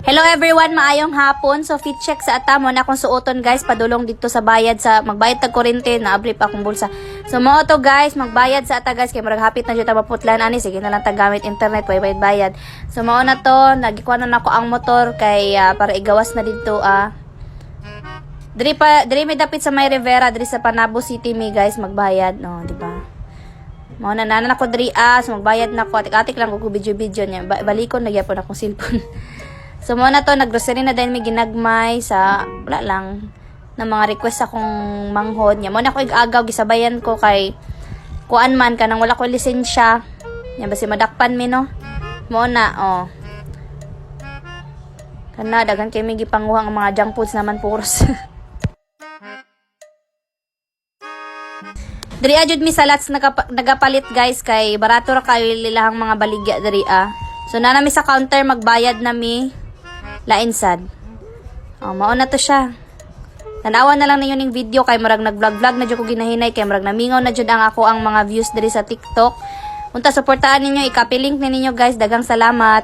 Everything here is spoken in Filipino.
Hello everyone, maayong hapon. So fit check sa ata mo na akong suoton guys, padulong dito sa bayad sa magbayad tag kuryente na abli pa akong bulsa. So mo to guys, magbayad sa ata guys kay murag hapit na jud ta maputlan ani, sige na lang ta gamit internet way bayad. So mo na to, nagikuha na ako ang motor kay para igawas na dito Diri may dapit sa May Rivera, diri sa Panabo City mi guys magbayad, no, di ba? Mo na nanan ako diri so magbayad na ako, atik-atik lang ko video niya. Balikon na gyapon akong cellphone. So mo na to, naggrocery na din may ginagmay sa wala lang na mga request akong manghod niya. Mo na ako igagaw gisabayan ko kay kuan man kanang wala ko lisensya. Nya basi madakpan mi no. Mo na kana dagan kay may gipanguhang mga junk foods naman puros. Diri ajud mi salats nagapalit guys kay barato ra kayo ilahang mga baligya diri So na nami sa counter magbayad nami lain sad. Mao na to siya. Tanawa na lang ninyo ning video kay murag nag-vlog na jud ko ginahinay kay murag namingaw na jud ang ako ang mga views diri sa TikTok. Unta suportahan ninyo, ikapi link ninyo guys. Dagang salamat.